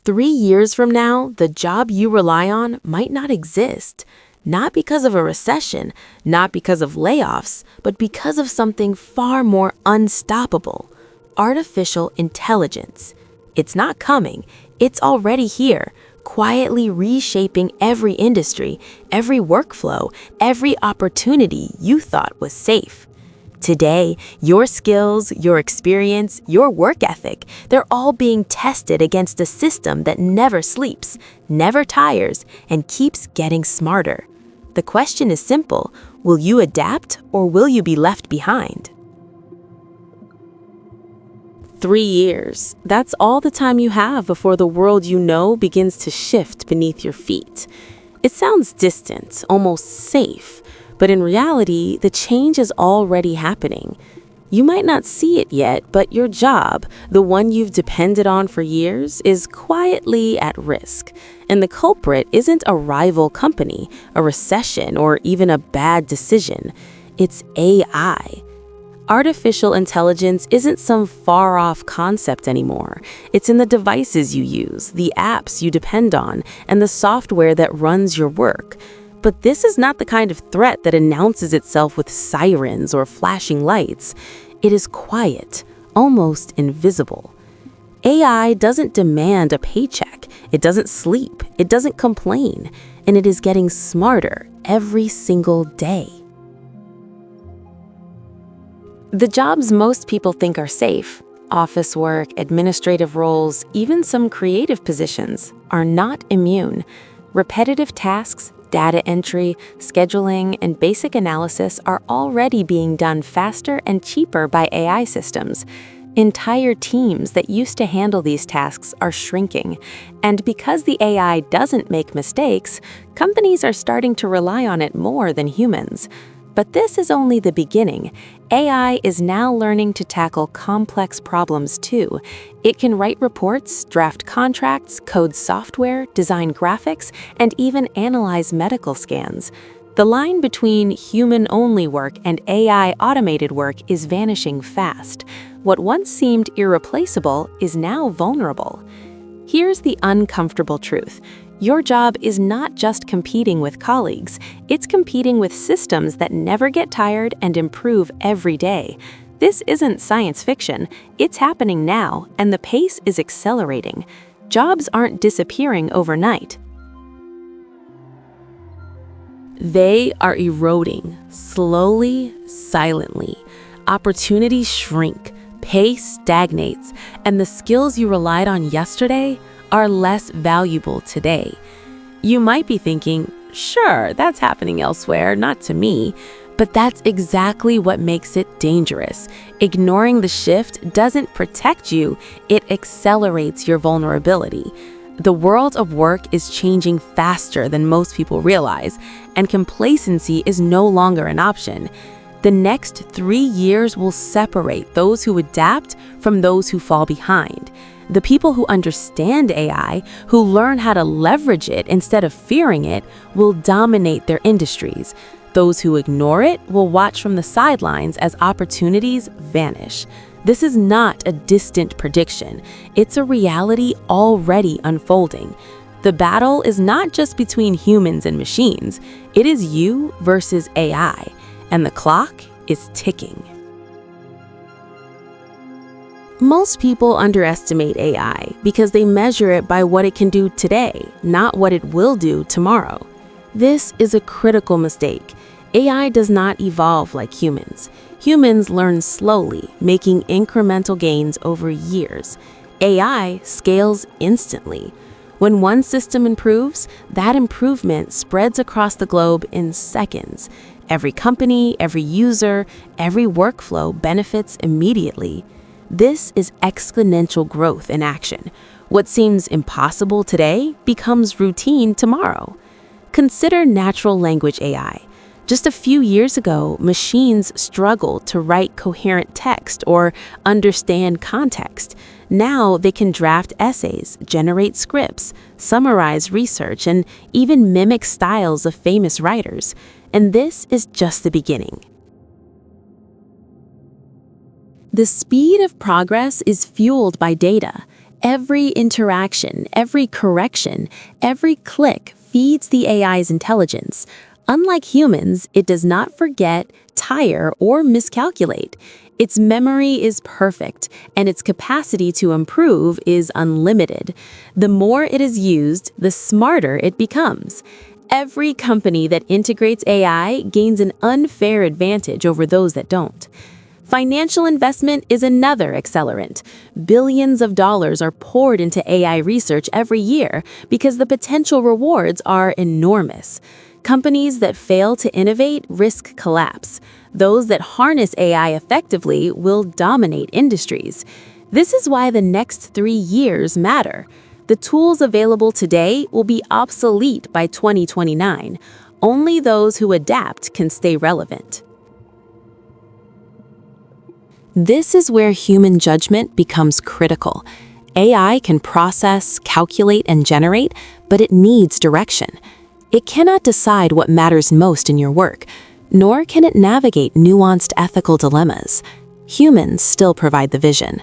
3 years from now, the job you rely on might not exist. Not because of a recession, not because of layoffs, but because of something far more unstoppable: artificial intelligence. It's not coming, it's already here, quietly reshaping every industry, every workflow, every opportunity you thought was safe. Today, your skills, your experience, your work ethic, they're all being tested against a system that never sleeps, never tires, and keeps getting smarter. The question is simple: will you adapt or will you be left behind? 3 years. That's all the time you have before the world you know begins to shift beneath your feet. It sounds distant, almost safe, but in reality, the change is already happening. You might not see it yet, but your job, the one you've depended on for years, is quietly at risk. And the culprit isn't a rival company, a recession, or even a bad decision. It's AI. Artificial intelligence isn't some far-off concept anymore. It's in the devices you use, the apps you depend on, and the software that runs your work. But this is not the kind of threat that announces itself with sirens or flashing lights. It is quiet, almost invisible. AI doesn't demand a paycheck. It doesn't sleep. It doesn't complain. And it is getting smarter every single day. The jobs most people think are safe, office work, administrative roles, even some creative positions, are not immune. Repetitive tasks, data entry, scheduling, and basic analysis are already being done faster and cheaper by AI systems. Entire teams that used to handle these tasks are shrinking. And because the AI doesn't make mistakes, companies are starting to rely on it more than humans. But this is only the beginning. AI is now learning to tackle complex problems too. It can write reports, draft contracts, code software, design graphics, and even analyze medical scans. The line between human-only work and AI-automated work is vanishing fast. What once seemed irreplaceable is now vulnerable. Here's the uncomfortable truth. Your job is not just competing with colleagues, it's competing with systems that never get tired and improve every day. This isn't science fiction, it's happening now, and the pace is accelerating. Jobs aren't disappearing overnight. They are eroding, slowly, silently. Opportunities shrink, pay stagnates, and the skills you relied on yesterday are less valuable today. You might be thinking, sure, that's happening elsewhere, not to me. But that's exactly what makes it dangerous. Ignoring the shift doesn't protect you, it accelerates your vulnerability. The world of work is changing faster than most people realize, and complacency is no longer an option. The next 3 years will separate those who adapt from those who fall behind. The people who understand AI, who learn how to leverage it instead of fearing it, will dominate their industries. Those who ignore it will watch from the sidelines as opportunities vanish. This is not a distant prediction. It's a reality already unfolding. The battle is not just between humans and machines. It is you versus AI, and the clock is ticking. Most people underestimate AI because they measure it by what it can do today, not what it will do tomorrow. This is a critical mistake. AI does not evolve like humans. Humans learn slowly, making incremental gains over years. AI scales instantly. When one system improves, that improvement spreads across the globe in seconds. Every company, every user, every workflow benefits immediately. This is exponential growth in action. What seems impossible today becomes routine tomorrow. Consider natural language AI. Just a few years ago, machines struggled to write coherent text or understand context. Now they can draft essays, generate scripts, summarize research, and even mimic styles of famous writers. And this is just the beginning. The speed of progress is fueled by data. Every interaction, every correction, every click feeds the AI's intelligence. Unlike humans, it does not forget, tire, or miscalculate. Its memory is perfect, and its capacity to improve is unlimited. The more it is used, the smarter it becomes. Every company that integrates AI gains an unfair advantage over those that don't. Financial investment is another accelerant. Billions of dollars are poured into AI research every year because the potential rewards are enormous. Companies that fail to innovate risk collapse. Those that harness AI effectively will dominate industries. This is why the next 3 years matter. The tools available today will be obsolete by 2029. Only those who adapt can stay relevant. This is where human judgment becomes critical. AI can process, calculate, and generate, but it needs direction. It cannot decide what matters most in your work, nor can it navigate nuanced ethical dilemmas. Humans still provide the vision.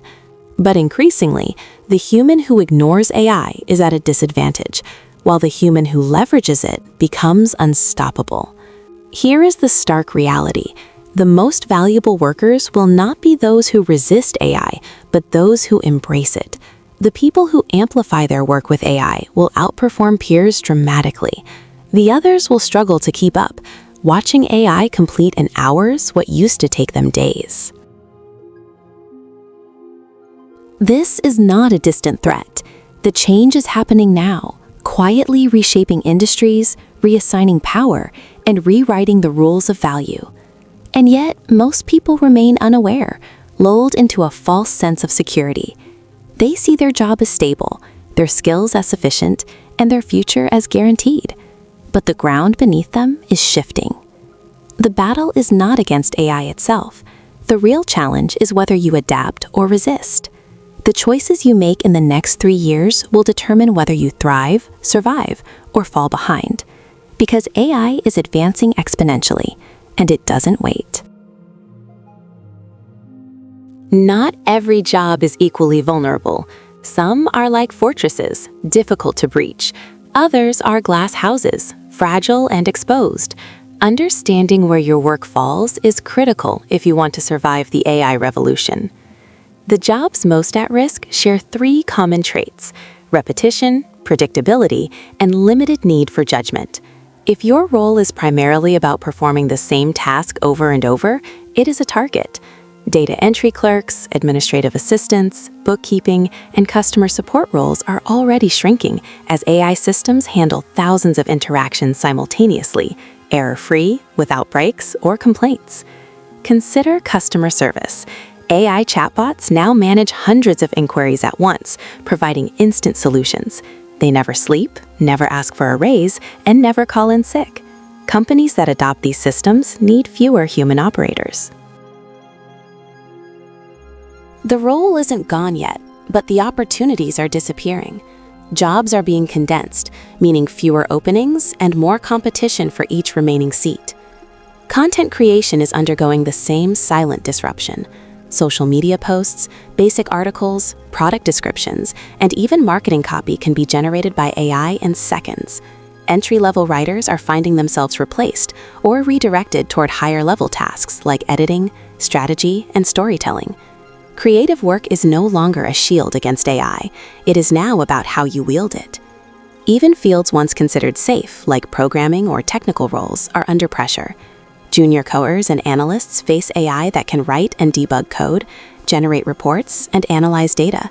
But increasingly, the human who ignores AI is at a disadvantage, while the human who leverages it becomes unstoppable. Here is the stark reality. The most valuable workers will not be those who resist AI, but those who embrace it. The people who amplify their work with AI will outperform peers dramatically. The others will struggle to keep up, watching AI complete in hours what used to take them days. This is not a distant threat. The change is happening now, quietly reshaping industries, reassigning power, and rewriting the rules of value. And yet, most people remain unaware, lulled into a false sense of security. They see their job as stable, their skills as sufficient, and their future as guaranteed. But the ground beneath them is shifting. The battle is not against AI itself. The real challenge is whether you adapt or resist. The choices you make in the next 3 years will determine whether you thrive, survive, or fall behind. Because AI is advancing exponentially, and it doesn't wait. Not every job is equally vulnerable. Some are like fortresses, difficult to breach. Others are glass houses, fragile and exposed. Understanding where your work falls is critical if you want to survive the AI revolution. The jobs most at risk share 3 common traits: repetition, predictability, and limited need for judgment. If your role is primarily about performing the same task over and over, it is a target. Data entry clerks, administrative assistants, bookkeeping, and customer support roles are already shrinking as AI systems handle thousands of interactions simultaneously, error-free, without breaks or complaints. Consider customer service. AI chatbots now manage hundreds of inquiries at once, providing instant solutions. They never sleep, never ask for a raise, and never call in sick. Companies that adopt these systems need fewer human operators. The role isn't gone yet, but the opportunities are disappearing. Jobs are being condensed, meaning fewer openings and more competition for each remaining seat. Content creation is undergoing the same silent disruption. Social media posts, basic articles, product descriptions, and even marketing copy can be generated by AI in seconds. Entry-level writers are finding themselves replaced or redirected toward higher-level tasks like editing, strategy, and storytelling. Creative work is no longer a shield against AI. It is now about how you wield it. Even fields once considered safe, like programming or technical roles, are under pressure. Junior coders and analysts face AI that can write and debug code, generate reports, and analyze data.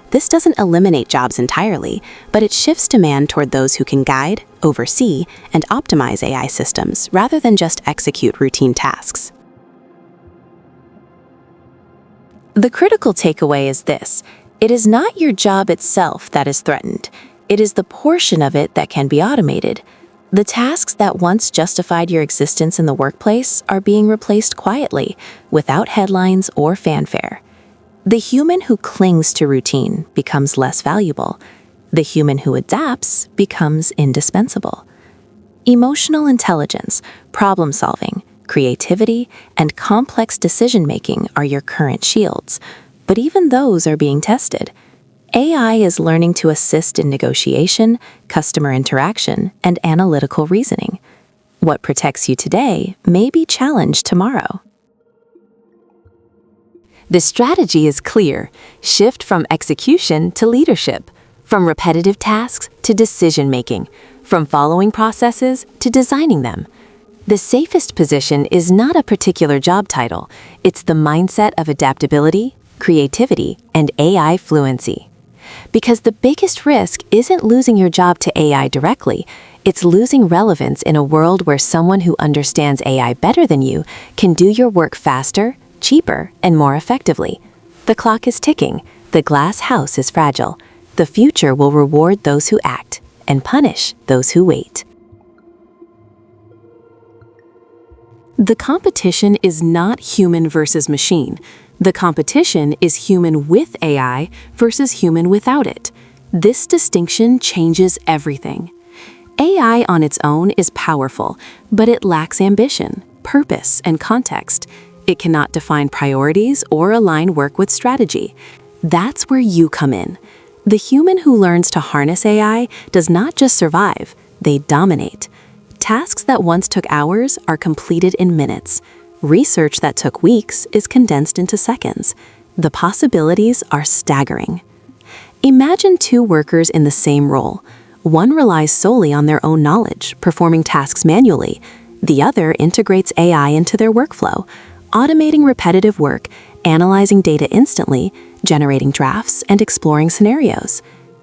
This doesn't eliminate jobs entirely, but it shifts demand toward those who can guide, oversee, and optimize AI systems rather than just execute routine tasks. The critical takeaway is this: it is not your job itself that is threatened. It is the portion of it that can be automated. The tasks that once justified your existence in the workplace are being replaced quietly, without headlines or fanfare. The human who clings to routine becomes less valuable. The human who adapts becomes indispensable. Emotional intelligence, problem-solving, creativity, and complex decision-making are your current shields, but even those are being tested. AI is learning to assist in negotiation, customer interaction, and analytical reasoning. What protects you today may be challenged tomorrow. The strategy is clear. Shift from execution to leadership, from repetitive tasks to decision-making, from following processes to designing them. The safest position is not a particular job title. It's the mindset of adaptability, creativity, and AI fluency. Because the biggest risk isn't losing your job to AI directly, it's losing relevance in a world where someone who understands AI better than you can do your work faster, cheaper, and more effectively. The clock is ticking. The glass house is fragile. The future will reward those who act and punish those who wait. The competition is not human versus machine. The competition is human with AI versus human without it. This distinction changes everything. AI on its own is powerful, but it lacks ambition, purpose, and context. It cannot define priorities or align work with strategy. That's where you come in. The human who learns to harness AI does not just survive, they dominate. Tasks that once took hours are completed in minutes. Research that took weeks is condensed into seconds. The possibilities are staggering. Imagine two workers in the same role. One relies solely on their own knowledge, performing tasks manually. The other integrates AI into their workflow, automating repetitive work, analyzing data instantly, generating drafts, and exploring scenarios.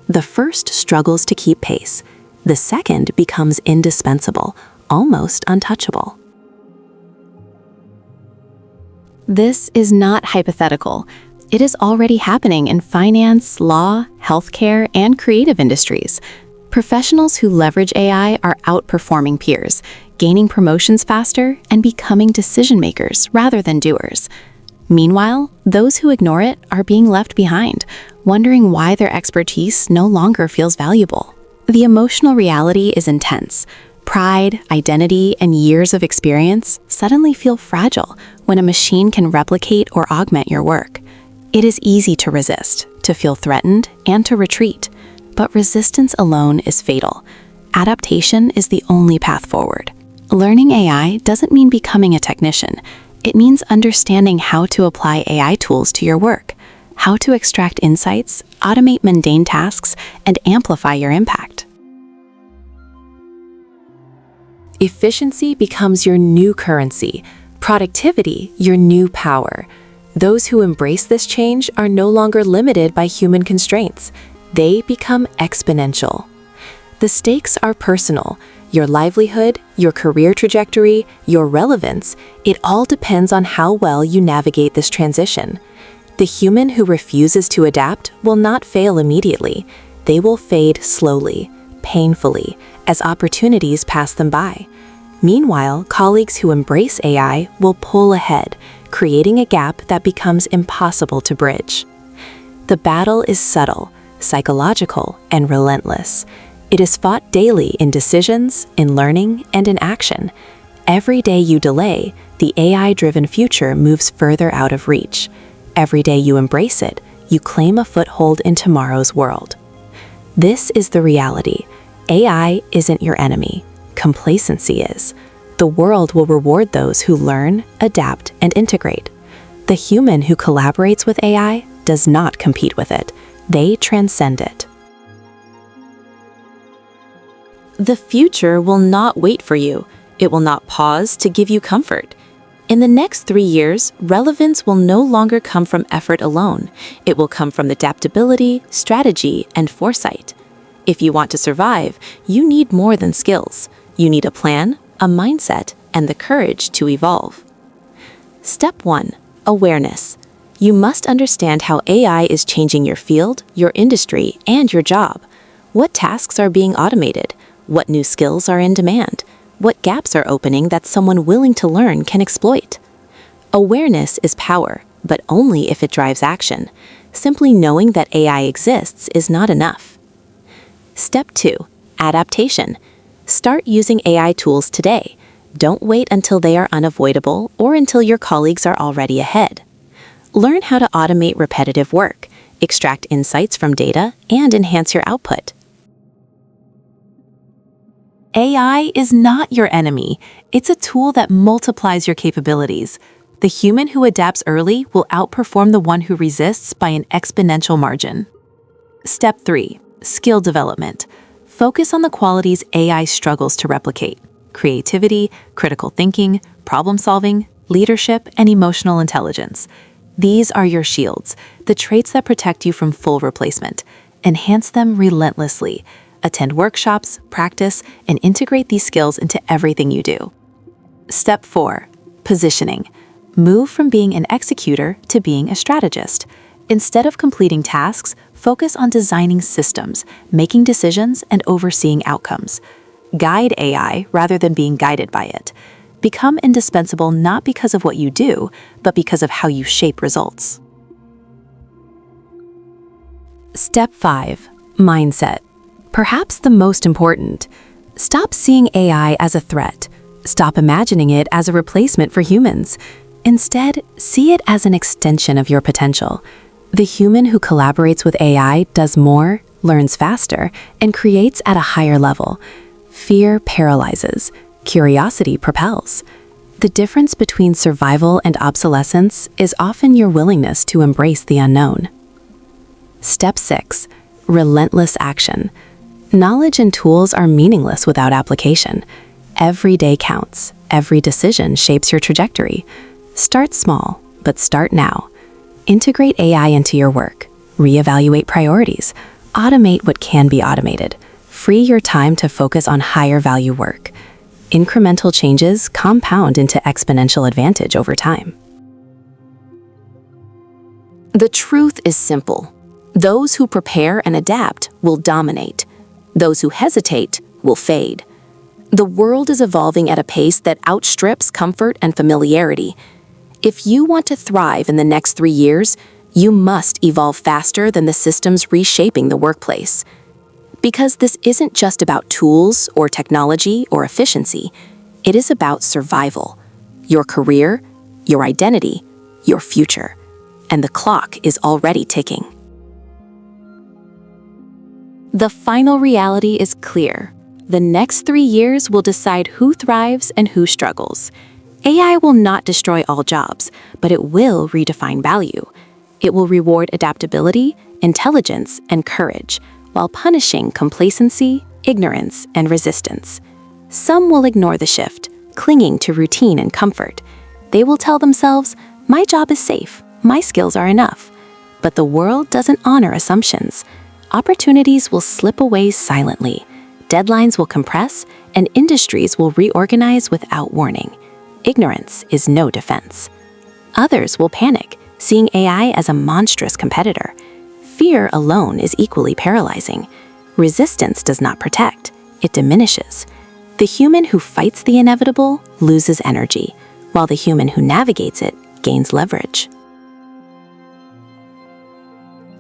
The first struggles to keep pace. The second becomes indispensable, almost untouchable. This is not hypothetical. It is already happening in finance, law, healthcare, and creative industries. Professionals who leverage AI are outperforming peers, gaining promotions faster, and becoming decision makers rather than doers. Meanwhile, those who ignore it are being left behind, wondering why their expertise no longer feels valuable. The emotional reality is intense. Pride, identity, and years of experience suddenly feel fragile when a machine can replicate or augment your work. It is easy to resist, to feel threatened, and to retreat. But resistance alone is fatal. Adaptation is the only path forward. Learning AI doesn't mean becoming a technician. It means understanding how to apply AI tools to your work, how to extract insights, automate mundane tasks, and amplify your impact. Efficiency becomes your new currency, productivity your new power. Those who embrace this change are no longer limited by human constraints. They become exponential. The stakes are personal. Your livelihood, your career trajectory, your relevance, it all depends on how well you navigate this transition. The human who refuses to adapt will not fail immediately. They will fade slowly, painfully, as opportunities pass them by. Meanwhile, colleagues who embrace AI will pull ahead, creating a gap that becomes impossible to bridge. The battle is subtle, psychological, and relentless. It is fought daily in decisions, in learning, and in action. Every day you delay, the AI-driven future moves further out of reach. Every day you embrace it, you claim a foothold in tomorrow's world. This is the reality. AI isn't your enemy. Complacency is. The world will reward those who learn, adapt, and integrate. The human who collaborates with AI does not compete with it. They transcend it. The future will not wait for you. It will not pause to give you comfort. In the next 3 years, relevance will no longer come from effort alone. It will come from adaptability, strategy, and foresight. If you want to survive, you need more than skills. You need a plan, a mindset, and the courage to evolve. Step 1. Awareness. You must understand how AI is changing your field, your industry, and your job. What tasks are being automated? What new skills are in demand? What gaps are opening that someone willing to learn can exploit? Awareness is power, but only if it drives action. Simply knowing that AI exists is not enough. Step 2. Adaptation. Start using AI tools today. Don't wait until they are unavoidable or until your colleagues are already ahead. Learn how to automate repetitive work. extract insights from data, and enhance your output. AI is not your enemy. It's a tool that multiplies your capabilities. The human who adapts early will outperform the one who resists by an exponential margin. Step 3. Skill development. Focus on the qualities AI struggles to replicate: creativity, critical thinking, problem-solving, leadership, and emotional intelligence. These are your shields, the traits that protect you from full replacement. Enhance them relentlessly. Attend workshops, practice, and integrate these skills into everything you do. Step 4. Positioning. Move from being an executor to being a strategist. Instead of completing tasks, focus on designing systems, making decisions, and overseeing outcomes. Guide AI rather than being guided by it. Become indispensable not because of what you do, but because of how you shape results. Step 5. Mindset. Perhaps the most important. Stop seeing AI as a threat. Stop imagining it as a replacement for humans. Instead, see it as an extension of your potential. The human who collaborates with AI does more, learns faster, and creates at a higher level. Fear paralyzes. Curiosity propels. The difference between survival and obsolescence is often your willingness to embrace the unknown. Step 6. Relentless action. Knowledge and tools are meaningless without application. Every day counts. Every decision shapes your trajectory. Start small, but start now. Integrate AI into your work. Reevaluate priorities. Automate what can be automated. Free your time to focus on higher value work. Incremental changes compound into exponential advantage over time. The truth is simple. Those who prepare and adapt will dominate. Those who hesitate will fade. The world is evolving at a pace that outstrips comfort and familiarity. If you want to thrive in the next 3 years, you must evolve faster than the systems reshaping the workplace. Because this isn't just about tools or technology or efficiency, it is about survival, your career, your identity, your future. And the clock is already ticking. The final reality is clear. The next 3 years will decide who thrives and who struggles. AI will not destroy all jobs, but it will redefine value. It will reward adaptability, intelligence, and courage, while punishing complacency, ignorance, and resistance. Some will ignore the shift, clinging to routine and comfort. They will tell themselves, "My job is safe, my skills are enough." But the world doesn't honor assumptions. Opportunities will slip away silently. Deadlines will compress, and industries will reorganize without warning. Ignorance is no defense. Others will panic, seeing AI as a monstrous competitor. Fear alone is equally paralyzing. Resistance does not protect, it diminishes. The human who fights the inevitable loses energy, while the human who navigates it gains leverage.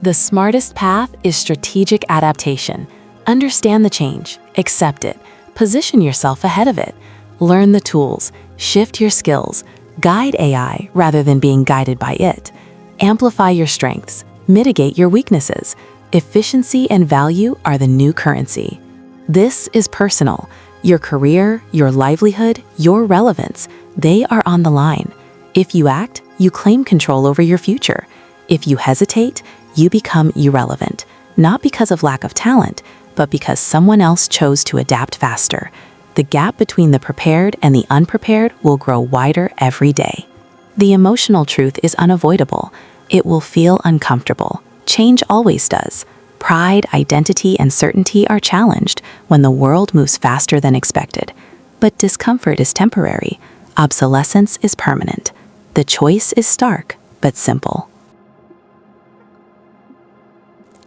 The smartest path is strategic adaptation. Understand the change, accept it, position yourself ahead of it. Learn the tools, shift your skills, guide AI rather than being guided by it. Amplify your strengths, mitigate your weaknesses. Efficiency and value are the new currency. This is personal. Your career, your livelihood, your relevance, they are on the line. If you act, you claim control over your future. If you hesitate, you become irrelevant, not because of lack of talent, but because someone else chose to adapt faster. The gap between the prepared and the unprepared will grow wider every day. The emotional truth is unavoidable. It will feel uncomfortable. Change always does. Pride, identity, and certainty are challenged when the world moves faster than expected. But discomfort is temporary. Obsolescence is permanent. The choice is stark, but simple.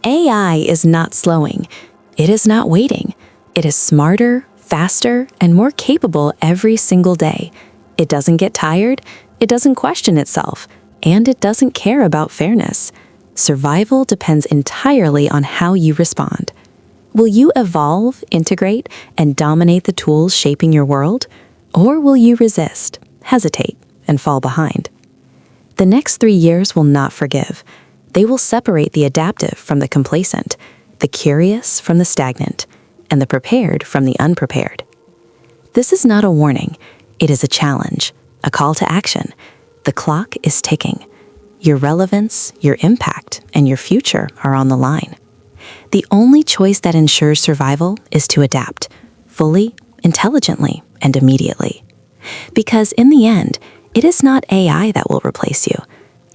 AI is not slowing. It is not waiting. It is smarter, faster, and more capable every single day. It doesn't get tired, it doesn't question itself, and it doesn't care about fairness. Survival depends entirely on how you respond. Will you evolve, integrate, and dominate the tools shaping your world? Or will you resist, hesitate, and fall behind? The next 3 years will not forgive. They will separate the adaptive from the complacent, the curious from the stagnant, and the prepared from the unprepared. This is not a warning. It is a challenge, a call to action. The clock is ticking. Your relevance, your impact, and your future are on the line. The only choice that ensures survival is to adapt, fully, intelligently, and immediately. Because in the end, it is not AI that will replace you.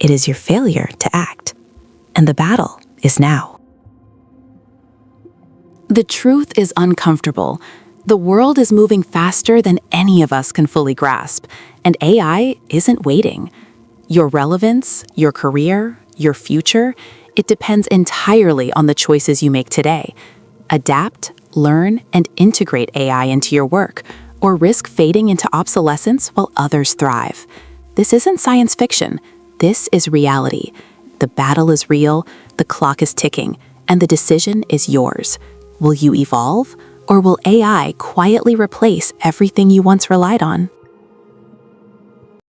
It is your failure to act. And the battle is now. The truth is uncomfortable. The world is moving faster than any of us can fully grasp, and AI isn't waiting. Your relevance, your career, your future, it depends entirely on the choices you make today. Adapt, learn, and integrate AI into your work, or risk fading into obsolescence while others thrive. This isn't science fiction. This is reality. The battle is real, the clock is ticking, and the decision is yours. Will you evolve, or will AI quietly replace everything you once relied on?